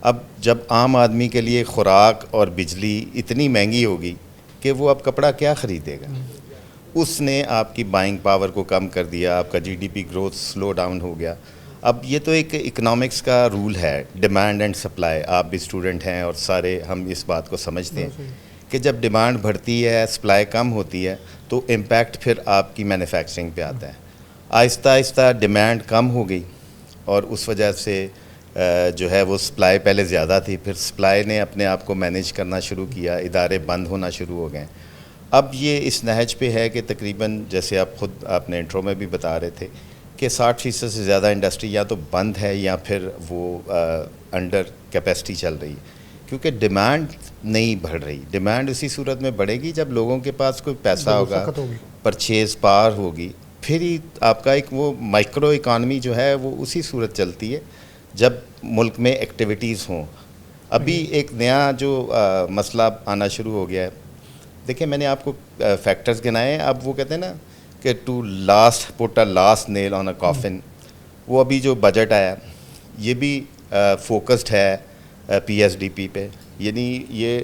اب جب عام آدمی کے لیے خوراک اور بجلی اتنی مہنگی ہوگی کہ وہ اب کپڑا کیا خریدے گا, اس نے آپ کی بائنگ پاور کو کم کر دیا, آپ کا G D P growth slow down ہو گیا. اب یہ تو ایک اکنامکس کا رول ہے, ڈیمانڈ اینڈ سپلائی. آپ بھی اسٹوڈنٹ ہیں اور سارے ہم اس بات کو سمجھتے ہیں کہ جب ڈیمانڈ بڑھتی ہے سپلائی کم ہوتی ہے تو امپیکٹ پھر آپ کی مینوفیکچرنگ پہ آتا ہے. آہستہ آہستہ ڈیمانڈ کم ہو گئی اور اس وجہ سے جو ہے وہ سپلائی پہلے زیادہ تھی, پھر سپلائی نے اپنے آپ کو مینیج کرنا شروع کیا, ادارے بند ہونا شروع ہو گئے. اب یہ اس نہج پہ ہے کہ تقریباً جیسے آپ نے انٹرو میں بھی بتا رہے تھے کہ 60% سے زیادہ انڈسٹری یا تو بند ہے یا پھر وہ انڈر کیپیسٹی چل رہی ہے, کیونکہ ڈیمانڈ نہیں بڑھ رہی. ڈیمانڈ اسی صورت میں بڑھے گی جب لوگوں کے پاس کوئی پیسہ ہوگا, پرچیز پاور ہوگی, پھر ہی آپ کا ایک وہ مائکرو اکانومی جو ہے وہ اسی صورت چلتی ہے جب ملک میں ایکٹیویٹیز ہوں. ابھی ایک نیا جو مسئلہ آنا شروع ہو گیا ہے, دیکھیں میں نے آپ کو فیکٹرز گنائے ہیں. اب وہ کہتے ہیں نا کہ to last put a last nail on a coffin, وہ ابھی جو بجٹ آیا یہ بھی فوکسڈ ہے پی ایس ڈی پی پہ, یعنی یہ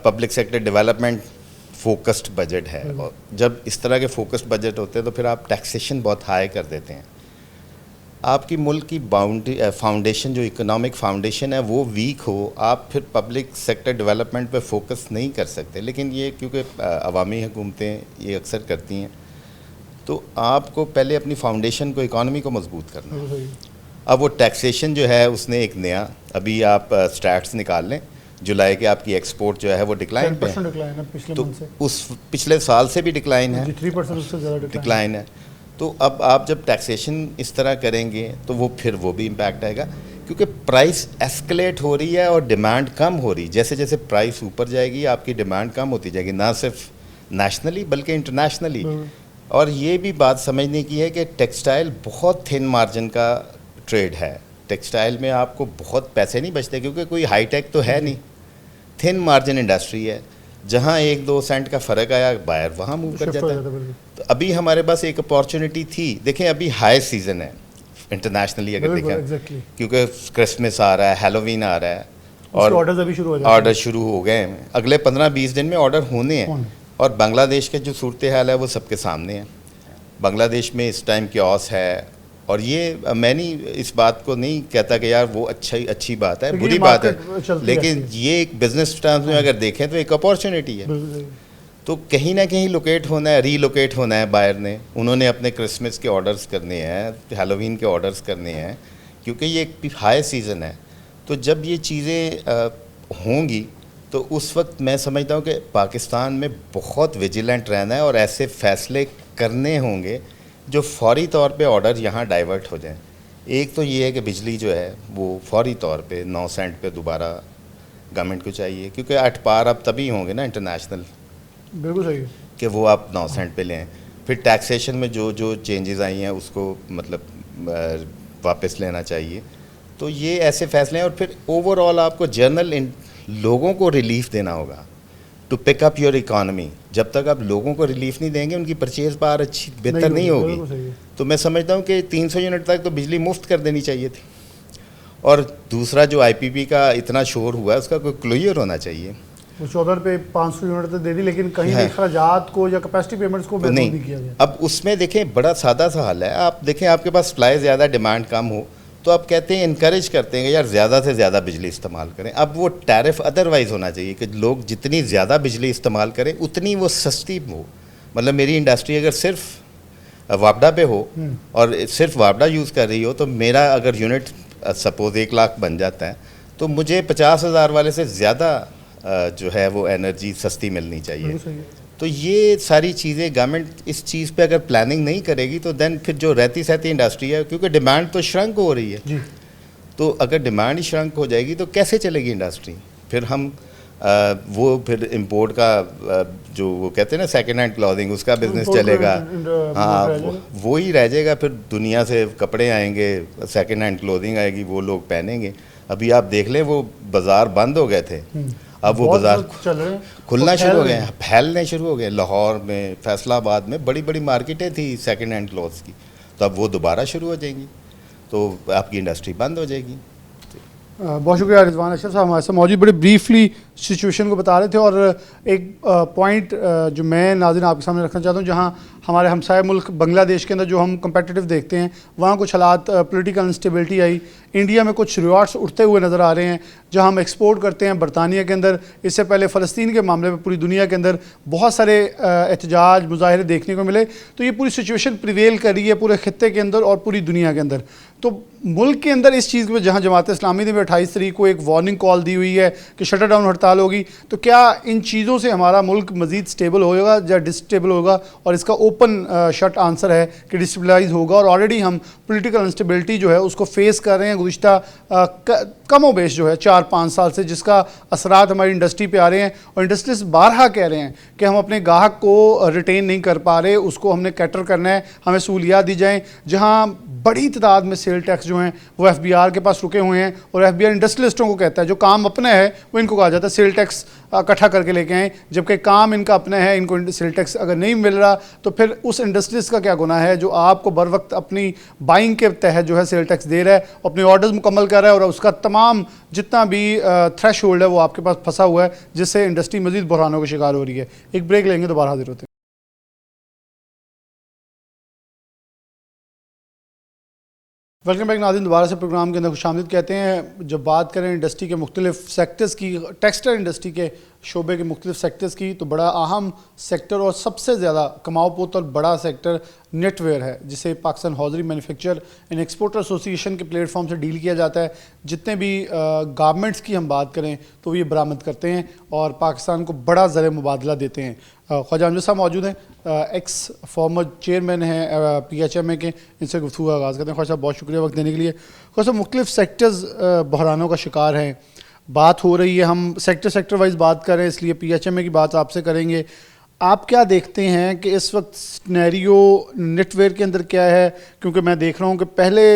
public sector development focused budget ہے. اور جب اس طرح کے فوکسڈ بجٹ ہوتے ہیں تو پھر آپ ٹیکسیشن بہت ہائی کر دیتے ہیں. آپ کی ملک کی فاؤنڈیشن جو اکنامک فاؤنڈیشن ہے وہ ویک ہو, آپ پھر پبلک سیکٹر ڈیولپمنٹ پہ فوکس نہیں کر سکتے. لیکن یہ کیونکہ عوامی حکومتیں یہ اکثر کرتی ہیں, تو آپ کو پہلے اپنی فاؤنڈیشن کو اکانومی کو مضبوط کرنا ہے. اب وہ ٹیکسیشن جو ہے اس نے ایک نیا, ابھی آپ اسٹیٹس نکال لیں جولائی کے, آپ کی ایکسپورٹ جو ہے وہ ڈکلائن پہ ہے, تو اس پچھلے سال سے بھی ڈکلائن ہے, 3% سے زیادہ ڈکلائن ہے. تو اب آپ جب ٹیکسیشن اس طرح کریں گے تو وہ پھر وہ بھی امپیکٹ آئے گا, کیونکہ پرائس ایسکلیٹ ہو رہی ہے اور ڈیمانڈ کم ہو رہی. جیسے جیسے پرائس اوپر جائے گی آپ کی ڈیمانڈ کم ہوتی جائے گی, نہ صرف نیشنلی بلکہ انٹرنیشنلی. اور یہ بھی بات سمجھنے کی ہے کہ ٹیکسٹائل بہت تھن مارجن کا ٹریڈ ہے. ٹیکسٹائل میں آپ کو بہت پیسے نہیں بچتے کیونکہ کوئی ہائی ٹیک تو ہے نہیں, تھن مارجن انڈسٹری ہے. جہاں 1-2 سینٹ کا فرق آیا بائر وہاں موو کر جاتا ہے. تو ابھی ہمارے پاس ایک اپارچونیٹی تھی. دیکھیں ابھی ہائی سیزن ہے انٹرنیشنلی اگر دیکھیں, کیونکہ کرسمس آ رہا ہے, ہیلووین آ رہا ہے, اور آرڈر شروع ہو گئے ہیں. اگلے 15-20 دن میں آرڈر ہونے ہیں. اور بنگلہ دیش کے جو صورتحال ہے وہ سب کے سامنے ہے. بنگلہ دیش میں اس ٹائم کیوس ہے, اور یہ میں نہیں اس بات کو نہیں کہتا کہ یار وہ اچھی بات ہے, بری بات ہے, لیکن یہ ایک بزنس ٹرمز میں اگر دیکھیں تو ایک اپارچونیٹی ہے. تو کہیں نہ کہیں لوکیٹ ہونا ہے, ری لوکیٹ ہونا ہے بائر نے. انہوں نے اپنے کرسمس کے آرڈرز کرنے ہیں, ہیلووین کے آرڈرز کرنے ہیں, کیونکہ یہ ایک ہائی سیزن ہے. تو جب یہ چیزیں ہوں گی تو اس وقت میں سمجھتا ہوں کہ پاکستان میں بہت ویجیلنٹ رہنا ہے اور ایسے فیصلے کرنے ہوں گے جو فوری طور پہ آرڈر یہاں ڈائیورٹ ہو جائیں. ایک تو یہ ہے کہ بجلی جو ہے وہ فوری طور پہ 9 سینٹ پہ دوبارہ گورنمنٹ کو چاہیے, کیونکہ 8 پار اب تبھی ہوں گے نا انٹرنیشنل, بالکل صحیح کہ وہ آپ 9 سینٹ پہ لیں. پھر ٹیکسیشن میں جو چینجز آئی ہیں اس کو مطلب واپس لینا چاہیے. تو یہ ایسے فیصلے ہیں. اور پھر اوور آل آپ کو جنرل لوگوں کو ریلیف دینا ہوگا to pick up your economy. جب تک آپ لوگوں کو ریلیف نہیں دیں گے ان کی پرچیز پاور اچھی بہتر نہیں ہوگی. تو میں سمجھتا ہوں کہ 300 یونٹ تک تو بجلی مفت کر دینی چاہیے تھی. اور دوسرا جو آئی پی پی کا اتنا شور ہوا ہے اس کا کوئی کلیئر ہونا چاہیے وہ 14 پہ 500 یونٹ تو دے دی, لیکن کہیں اخراجات کو یا کیپیسٹی پیمنٹس کو محدود نہیں کیا گیا. اب اس میں دیکھیں بڑا سادہ سا حل ہے. آپ دیکھیں آپ کے پاس سپلائی زیادہ ڈیمانڈ کم ہو تو آپ کہتے ہیں انکریج کرتے ہیں کہ یار زیادہ سے زیادہ بجلی استعمال کریں. اب وہ ٹیرف ادروائز ہونا چاہیے کہ لوگ جتنی زیادہ بجلی استعمال کریں اتنی وہ سستی ہو. مطلب میری انڈسٹری اگر صرف وابڈا پہ ہو اور صرف وابڈا یوز کر رہی ہو تو میرا اگر یونٹ سپوز 1 لاکھ بن جاتا ہے تو مجھے 50,000 والے سے زیادہ جو ہے وہ انرجی سستی ملنی چاہیے. تو یہ ساری چیزیں گورنمنٹ اس چیز پہ اگر پلاننگ نہیں کرے گی تو دین پھر جو رہتی سہتی انڈسٹری ہے, کیونکہ ڈیمانڈ تو شرنک ہو رہی ہے, تو اگر ڈیمانڈ ہی شرنک ہو جائے گی تو کیسے چلے گی انڈسٹری. پھر ہم وہ پھر امپورٹ کا جو وہ کہتے ہیں نا سیکنڈ ہینڈ کلوتھنگ, اس کا بزنس چلے گا. ہاں وہی رہ جائے گا. پھر دنیا سے کپڑے آئیں گے, سیکنڈ ہینڈ کلوتھنگ آئے گی, وہ لوگ پہنیں گے. ابھی آپ دیکھ لیں وہ بازار بند ہو گئے تھے, اب وہ بازار کھلنا شروع ہو گئے ہیں, پھیلنے شروع ہو گئے. لاہور میں, فیصلہ آباد میں بڑی بڑی مارکیٹیں تھیں سیکنڈ ہینڈ کلوتھس کی, تو اب وہ دوبارہ شروع ہو جائیں گی, تو آپ کی انڈسٹری بند ہو جائے گی. بہت شکریہ رضوان اشرف صاحب ہمارے ساتھ موجود, بڑے بریفلی سچویشن کو بتا رہے تھے. اور ایک پوائنٹ جو میں ناظرین آپ کے سامنے رکھنا چاہتا ہوں, جہاں ہمارے ہمسائے ملک بنگلہ دیش کے اندر جو ہم کمپیٹیٹو دیکھتے ہیں, وہاں کچھ حالات پولیٹیکل انسٹیبلٹی آئی. انڈیا میں کچھ ریوارڈس اٹھتے ہوئے نظر آ رہے ہیں, جہاں ہم ایکسپورٹ کرتے ہیں برطانیہ کے اندر. اس سے پہلے فلسطین کے معاملے میں پوری دنیا کے اندر بہت سارے احتجاج مظاہرے دیکھنے کو ملے. تو یہ پوری سچویشن پریویل کر رہی ہے پورے خطے کے اندر اور پوری دنیا کے اندر. تو ملک کے اندر اس چیز میں جہاں جماعت اسلامی نے بھی 28 تاریخ کو ایک وارننگ کال دی ہوئی ہے کہ شٹر ڈاؤن ہڑتال ہوگی, تو کیا ان چیزوں سے ہمارا ملک مزید سٹیبل ہوگا یا ڈسٹیبل ہوگا؟ اور اس کا اوپن شٹ آنسر ہے کہ ڈسٹیبلائز ہوگا. اور آلریڈی ہم پولیٹیکل انسٹیبلٹی جو ہے اس کو فیس کر رہے ہیں گزشتہ کم و بیش جو ہے 4-5 سال سے, جس کا اثرات ہماری انڈسٹری پہ آ رہے ہیں. اور انڈسٹریز بارہا کہہ رہے ہیں کہ ہم اپنے گاہک کو ریٹین نہیں کر پا رہے, اس کو ہم نے کیٹر کرنا ہے, ہمیں سہولیات دی جائیں. جہاں بڑی تعداد میں سیل ٹیکس جو ہیں وہ ایف بی آر کے پاس رکے ہوئے ہیں, اور ایف بی آر انڈسٹریلسٹوں کو کہتا ہے جو کام اپنا ہے وہ ان کو کہا جاتا ہے سیل ٹیکس اکٹھا کر کے لے کے آئیں, جبکہ کام ان کا اپنا ہے. ان کو سیل ٹیکس اگر نہیں مل رہا تو پھر اس انڈسٹریز کا کیا گناہ ہے جو آپ کو بر وقت اپنی بائنگ کے تحت جو ہے سیل ٹیکس دے رہا ہے, اپنے آرڈرز مکمل کر رہا ہے, اور اس کا تمام جتنا بھی تھریش ہولڈ ہے وہ آپ کے پاس پھنسا ہوا ہے, جس سے انڈسٹری مزید بحرانوں کا شکار ہو رہی ہے. ایک بریک لیں گے, دوبارہ حاضر ہوتے ہیں. ویلکم بیک ناظرین, دوبارہ سے پروگرام کے اندر خوش آمدید کہتے ہیں. جب بات کریں انڈسٹری کے مختلف سیکٹرز کی, ٹیکسٹائل انڈسٹری کے شعبے کے مختلف سیکٹرز کی, تو بڑا اہم سیکٹر اور سب سے زیادہ کماؤ پوت اور بڑا سیکٹر نیٹ ویئر ہے, جسے پاکستان ہاؤزری مینوفیکچر اینڈ ایکسپورٹر ایسوسی ایشن کے پلیٹ فارم سے ڈیل کیا جاتا ہے. جتنے بھی گارمنٹس کی ہم بات کریں تو وہ یہ برآمد کرتے ہیں اور پاکستان کو بڑا زر مبادلہ دیتے ہیں. خواجہ امجد صاحب موجود ہیں, ایکس فارمر چیئرمین ہیں پی ایچ ایم اے کے, ان سے گفتگو کا آغاز کرتے ہیں. خواجہ صاحب بہت شکریہ وقت دینے کے لیے. خواجہ صاحب مختلف سیکٹرز بحرانوں کا شکار ہیں, بات ہو رہی ہے, ہم سیکٹر وائز بات کر رہے ہیں, اس لیے پی ایچ ایم اے کی بات آپ سے کریں گے. آپ کیا دیکھتے ہیں کہ اس وقت سنیریو نیٹ ویئر کے اندر کیا ہے؟ کیونکہ میں دیکھ رہا ہوں کہ پہلے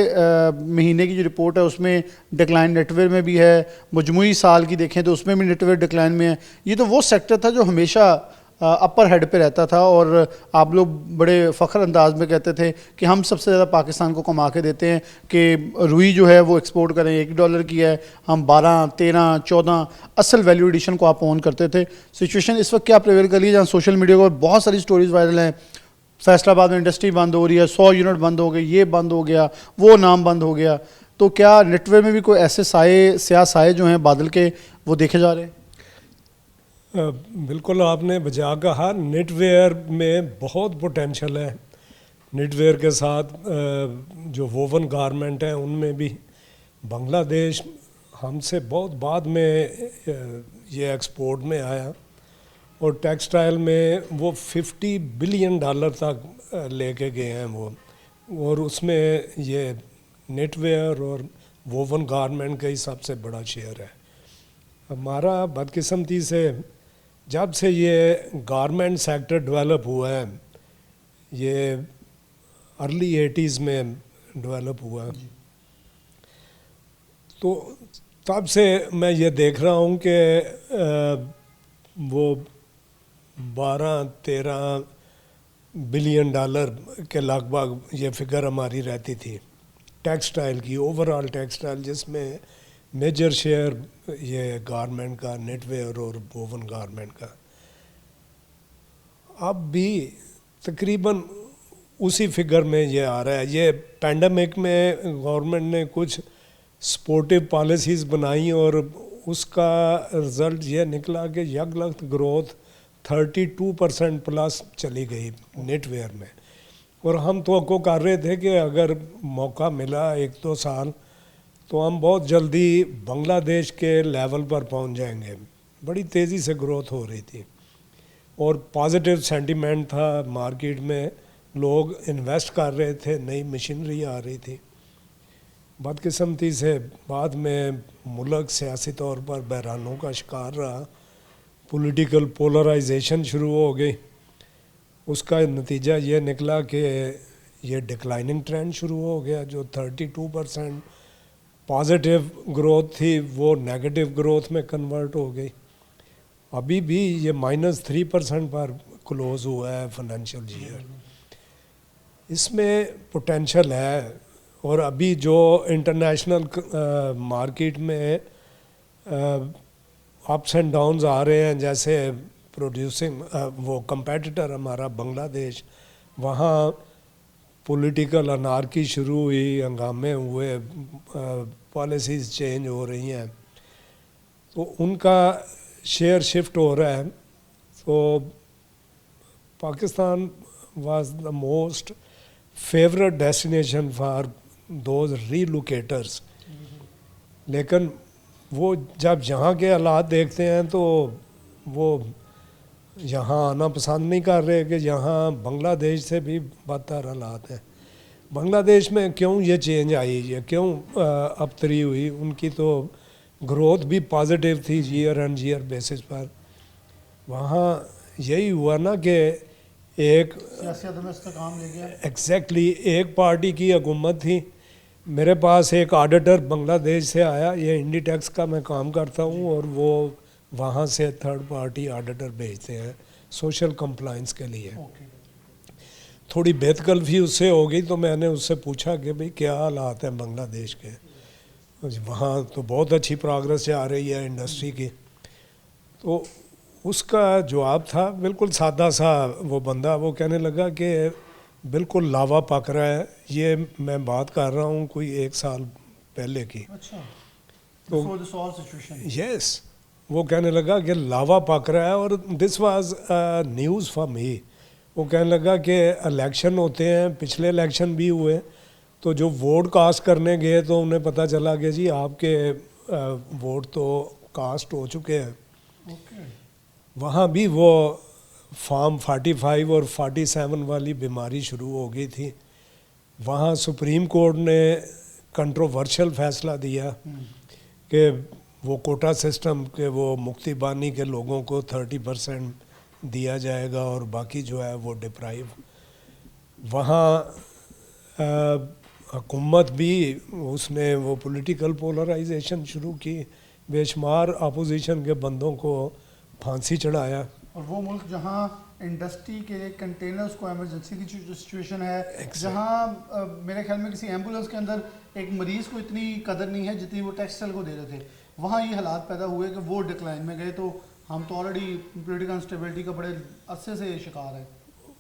مہینے کی جو رپورٹ ہے اس میں ڈکلائن نیٹ ویئر میں بھی ہے, مجموعی سال کی دیکھیں تو اس میں بھی نیٹ ویئر ڈکلائن میں ہے. یہ تو وہ سیکٹر تھا جو ہمیشہ اپر ہیڈ پہ رہتا تھا, اور آپ لوگ بڑے فخر انداز میں کہتے تھے کہ ہم سب سے زیادہ پاکستان کو کما کے دیتے ہیں, کہ روئی جو ہے وہ ایکسپورٹ کریں $1 کی ہے, ہم 12, 13, 14 اصل ویلیو ایڈیشن کو آپ اون کرتے تھے. سچویشن اس وقت کیا پریویل کر لی ہے, جہاں سوشل میڈیا پر بہت ساری سٹوریز وائرل ہیں, فیصلہ آباد میں انڈسٹری بند ہو رہی ہے, 100 یونٹ بند ہو گئے, یہ بند ہو گیا, وہ نام بند ہو گیا. تو کیا نیٹ ویئر میں بھی کوئی ایسے سیاہ سائے جو ہیں بادل کے وہ دیکھے جا رہے ہیں؟ بالکل آپ نے بجا کہا, نیٹ ویئر میں بہت پوٹینشل ہے. نیٹ ویئر کے ساتھ جو ووون گارمنٹ ہیں ان میں بھی بنگلہ دیش ہم سے بہت بعد میں یہ ایکسپورٹ میں آیا, اور ٹیکسٹائل میں وہ $50 بلین تک لے کے گئے ہیں وہ, اور اس میں یہ نیٹ ویئر اور ووون گارمنٹ کا ہی سب سے بڑا شیئر ہے. ہمارا بدقسمتی سے جب سے یہ گارمنٹ سیکٹر ڈیولپ ہوا ہے, یہ ارلی 80s میں ڈیولپ ہوا ہے, تو تب سے میں یہ دیکھ رہا ہوں کہ وہ $12-13 بلین کے لگ بھگ یہ فگر ہماری رہتی تھی ٹیکسٹائل کی, اوور آل ٹیکسٹائل, جس میں میجر شیئر یہ گارمنٹ کا، نیٹ ویئر اور ووون گارمنٹ کا. اب بھی تقریباً اسی فگر میں یہ آ رہا ہے. یہ پینڈیمک میں گورنمنٹ نے کچھ سپورٹیو پالیسیز بنائیں اور اس کا رزلٹ یہ نکلا کہ یک لخت گروتھ 32% پلس چلی گئی نیٹ ویئر میں. اور ہم توقع کر رہے تھے کہ اگر موقع ملا 1-2 سال تو ہم بہت جلدی بنگلہ دیش کے لیول پر پہنچ جائیں گے. بڑی تیزی سے گروتھ ہو رہی تھی اور پازیٹیو سینٹیمنٹ تھا مارکیٹ میں، لوگ انویسٹ کر رہے تھے، نئی مشینری آ رہی تھی. بدقسمتی سے بعد میں ملک سیاسی طور پر بحرانوں کا شکار رہا، پولیٹیکل پولرائزیشن شروع ہو گئی. اس کا نتیجہ یہ نکلا کہ یہ ڈکلائننگ ٹرینڈ شروع ہو گیا. جو 32% پازیٹیو گروتھ تھی وہ نیگیٹو گروتھ میں کنورٹ ہو گئی. ابھی بھی یہ -3% پر کلوز ہوا ہے فائنینشیل ایئر. اس میں پوٹینشل ہے. اور ابھی جو انٹرنیشنل مارکیٹ میں اپس اینڈ ڈاؤنز آ رہے ہیں، جیسے پروڈیوسنگ وہ کمپیٹیٹر ہمارا بنگلہ دیش، وہاں پولیٹیکل انارکی شروع ہوئی، ہنگامے ہوئے، پالیسیز چینج ہو رہی ہیں، تو ان کا شیئر شفٹ ہو رہا ہے. تو Pakistan was the most favourite destination for those relocators. لیکن وہ جب یہاں کے حالات دیکھتے ہیں تو وہ یہاں آنا پسند نہیں کر رہے کہ یہاں بنگلہ دیش سے بھی بدتر حالات ہیں. بنگلہ دیش میں کیوں یہ چینج آئی، یہ کیوں ابتری ہوئی؟ ان کی تو گروتھ بھی پازیٹیو تھی ایئر اینڈ ایئر بیسس پر. وہاں یہی ہوا نا کہ ایک سیاست میں استحکام لے گیا. ایگزیکٹلی ایک پارٹی کی حکومت تھی. میرے پاس ایک آڈیٹر بنگلہ دیش سے آیا، یہ انڈی ٹیکس کا میں کام کرتا ہوں، اور وہ وہاں سے تھرڈ پارٹی آڈیٹر بھیجتے ہیں سوشل کمپلائنس کے لیے. تھوڑی بہت کلفی اس سے ہو گئی تو میں نے اس سے پوچھا کہ بھئی کیا حالات ہیں بنگلہ دیش کے. وہاں تو بہت اچھی پروگرس جا رہی ہے انڈسٹری کی. تو اس کا جواب تھا بالکل سادہ سا. وہ بندہ وہ کہنے لگا کہ بالکل لاوا پک رہا ہے. یہ میں بات کر رہا ہوں کوئی 1 سال پہلے کی. یس، وہ کہنے لگا کہ لاوا پک رہا ہے. اور this was news for me. وہ کہنے لگا کہ الیکشن ہوتے ہیں، پچھلے الیکشن بھی ہوئے، تو جو ووٹ کاسٹ کرنے گئے تو انہیں پتہ چلا کہ جی آپ کے ووٹ تو کاسٹ ہو چکے ہیں. وہاں بھی وہ فارم 45 اور 47 والی بیماری شروع ہو گئی تھی. وہاں سپریم کورٹ نے کنٹروورشل فیصلہ دیا کہ وہ کوٹا سسٹم کے وہ مکتی بانی کے لوگوں کو 30% دیا جائے گا اور باقی جو ہے وہ ڈپرائیو. وہاں حکومت بھی اس نے وہ پولیٹیکل پولرائزیشن شروع کی، بے شمار اپوزیشن کے بندوں کو پھانسی چڑھایا. اور وہ ملک جہاں انڈسٹری کے کنٹینرز کو ایمرجنسی کی جو سچویشن ہے، جہاں میرے خیال میں کسی ایمبولینس کے اندر ایک مریض کو اتنی قدر نہیں ہے جتنی وہ ٹیکسٹائل کو دے رہے تھے، وہاں یہ حالات پیدا ہوئے کہ وہ ڈکلائن میں گئے. تو ہم تو آلریڈی پولیٹیکل انسٹیبلٹی کا بڑے عرصے سے شکار ہے.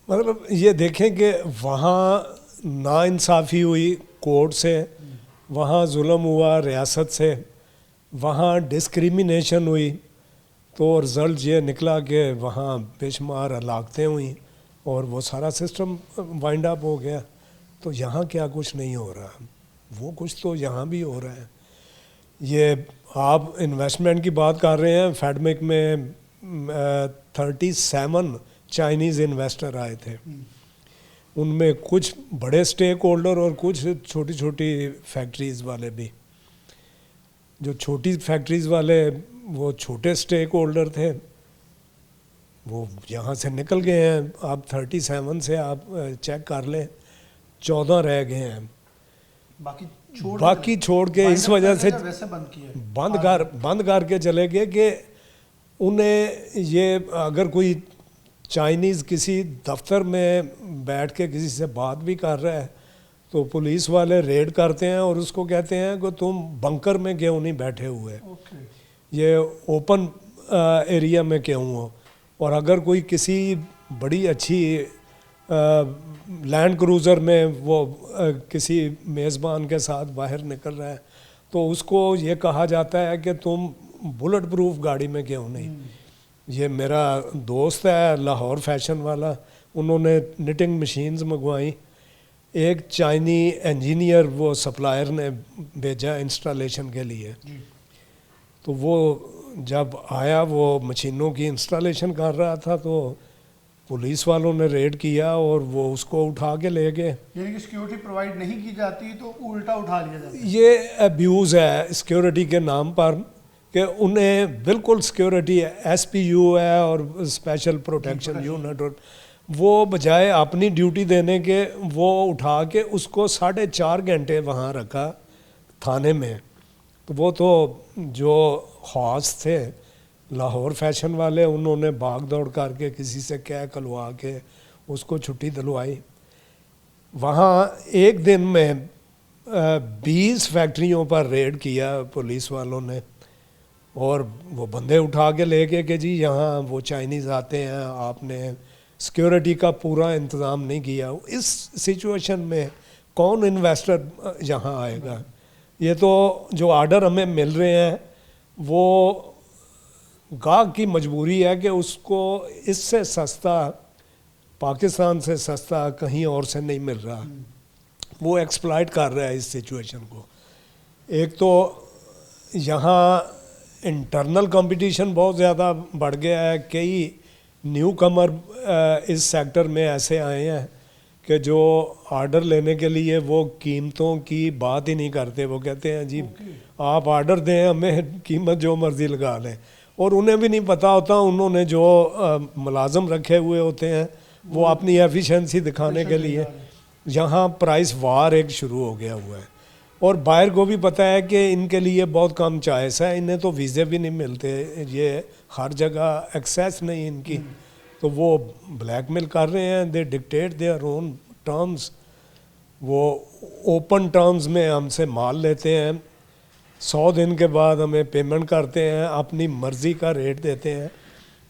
مطلب یہ دیکھیں کہ وہاں ناانصافی ہوئی کورٹ سے، وہاں ظلم ہوا ریاست سے، وہاں ڈسکریمنیشن ہوئی، تو رزلٹ یہ نکلا کہ وہاں بے شمار ہلاکتیں ہوئیں اور وہ سارا سسٹم وائنڈ اپ ہو گیا. تو یہاں کیا کچھ نہیں ہو رہا، وہ کچھ تو یہاں بھی ہو رہا ہے. یہ آپ انویسٹمنٹ کی بات کر رہے ہیں، فیڈمک میں 37 چائنیز انویسٹر آئے تھے. ان میں کچھ بڑے سٹیک ہولڈر اور کچھ چھوٹی چھوٹی فیکٹریز والے بھی. جو چھوٹی فیکٹریز والے وہ چھوٹے سٹیک ہولڈر تھے، وہ یہاں سے نکل گئے ہیں. آپ 37 سے آپ چیک کر لیں 14 رہ گئے ہیں. باقی چھوڑ کے اس وجہ سے بند کر کے چلے گئے کہ انہیں یہ اگر کوئی چائنیز کسی دفتر میں بیٹھ کے کسی سے بات بھی کر رہا ہے تو پولیس والے ریڈ کرتے ہیں اور اس کو کہتے ہیں کہ تم بنکر میں کیوں نہیں بیٹھے ہوئے, یہ اوپن ایریا میں کیوں ہو, اور اگر کوئی کسی بڑی اچھی لینڈ کروزر میں وہ کسی میزبان کے ساتھ باہر نکل رہا ہے تو اس کو یہ کہا جاتا ہے کہ تم بلٹ پروف گاڑی میں کیوں نہیں. یہ میرا دوست ہے لاہور فیشن والا, انہوں نے نٹنگ مشینز منگوائیں, ایک چائنی انجینئر وہ سپلائر نے بھیجا انسٹالیشن کے لیے, تو وہ جب آیا وہ مشینوں کی انسٹالیشن کر رہا تھا تو پولیس والوں نے ریڈ کیا اور وہ اس کو اٹھا کے لے گئے. یعنی کہ سیکیورٹی پرووائڈ نہیں کی جاتی تو الٹا اٹھا لیا جاتا ہے. یہ ابیوز ہے سیکیورٹی کے نام پر کہ انہیں بالکل سیکیورٹی ایس پی یو ہے اور اسپیشل پروٹیکشن یونٹ, وہ بجائے اپنی ڈیوٹی دینے کے وہ اٹھا کے اس کو 4.5 گھنٹے وہاں رکھا تھانے میں. تو وہ تو جو خاص تھے لاہور فیشن والے, انہوں نے بھاگ دوڑ کر کے کسی سے کہہ کلوا کے اس کو چھٹی دلوائی. وہاں ایک دن میں 20 فیکٹریوں پر ریڈ کیا پولیس والوں نے, اور وہ بندے اٹھا کے لے کے کہ جی یہاں وہ چائنیز آتے ہیں, آپ نے سیکیورٹی کا پورا انتظام نہیں کیا. اس سچویشن میں کون انویسٹر یہاں آئے گا؟ یہ تو جو آرڈر ہمیں مل رہے ہیں وہ گاہک کی مجبوری ہے کہ اس کو اس سے سستا, پاکستان سے سستا کہیں اور سے نہیں مل رہا. وہ ایکسپلائٹ کر رہا ہے اس سچویشن کو. ایک تو یہاں انٹرنل کمپٹیشن بہت زیادہ بڑھ گیا ہے, کئی نیو کمر اس سیکٹر میں ایسے آئے ہیں کہ جو آرڈر لینے کے لیے وہ قیمتوں کی بات ہی نہیں کرتے. وہ کہتے ہیں جی آپ آرڈر دیں, ہمیں قیمت جو مرضی لگا لیں, اور انہیں بھی نہیں پتہ ہوتا, انہوں نے جو ملازم رکھے ہوئے ہوتے ہیں وہ اپنی ایفیشنسی دکھانے کے لیے یہاں پرائس وار ایک شروع ہو گیا ہوا ہے. اور بائر کو بھی پتہ ہے کہ ان کے لیے بہت کم چوائس ہے, انہیں تو ویزے بھی نہیں ملتے, یہ ہر جگہ ایکسیس نہیں ان کی, تو وہ بلیک میل کر رہے ہیں. دے ڈکٹیٹ دیئر اون ٹرمز, وہ اوپن ٹرمز میں ہم سے مال لیتے ہیں, 100 دن کے بعد ہمیں پیمنٹ کرتے ہیں, اپنی مرضی کا ریٹ دیتے ہیں,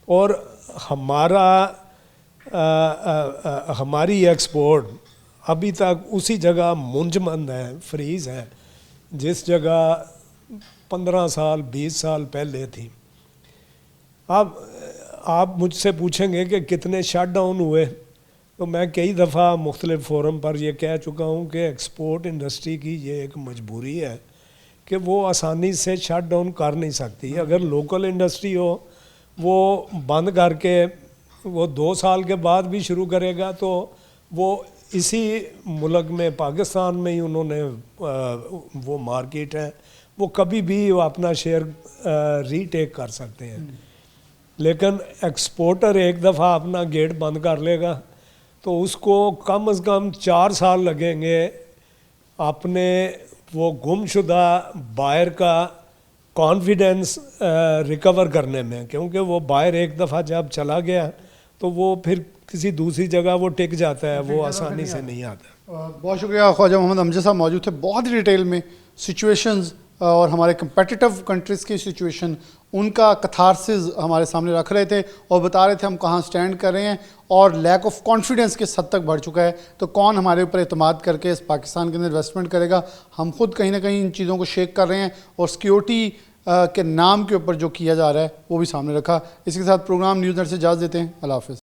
اور ہماری ایکسپورٹ ابھی تک اسی جگہ منجمد ہے, فریز ہے, جس جگہ 15 سال 20 سال پہلے تھی. اب آپ مجھ سے پوچھیں گے کہ کتنے شٹ ڈاؤن ہوئے, تو میں کئی دفعہ مختلف فورم پر یہ کہہ چکا ہوں کہ ایکسپورٹ انڈسٹری کی یہ ایک مجبوری ہے کہ وہ آسانی سے شٹ ڈاؤن کر نہیں سکتی. اگر لوکل انڈسٹری ہو وہ بند کر کے وہ 2 سال کے بعد بھی شروع کرے گا تو وہ اسی ملک میں پاکستان میں ہی انہوں نے وہ مارکیٹ ہے, وہ کبھی بھی اپنا شیئر ری ٹیک کر سکتے ہیں. لیکن ایکسپورٹر ایک دفعہ اپنا گیٹ بند کر لے گا تو اس کو کم از کم 4 سال لگیں گے اپنے وہ گم شدہ بائر کا کانفیڈنس ریکور کرنے میں, کیونکہ وہ بائر ایک دفعہ جب چلا گیا تو وہ پھر کسی دوسری جگہ وہ ٹک جاتا ہے, وہ آسانی سے نہیں آتا. بہت شکریہ خواجہ محمد امجد صاحب, موجود تھے, بہت ہی ڈیٹیل میں سچویشنز اور ہمارے کمپیٹیٹو کنٹریز کی سچویشن, ان کا کتھارسز ہمارے سامنے رکھ رہے تھے اور بتا رہے تھے ہم کہاں سٹینڈ کر رہے ہیں اور لیک آف کانفیڈنس کس حد تک بڑھ چکا ہے. تو کون ہمارے اوپر اعتماد کر کے اس پاکستان کے اندر انویسٹمنٹ کرے گا؟ ہم خود کہیں نہ کہیں ان چیزوں کو شیک کر رہے ہیں اور سیکیورٹی کے نام کے اوپر جو کیا جا رہا ہے وہ بھی سامنے رکھا. اس کے ساتھ پروگرام نیوز نیٹ سے اجازت دیتے ہیں. اللہ حافظ.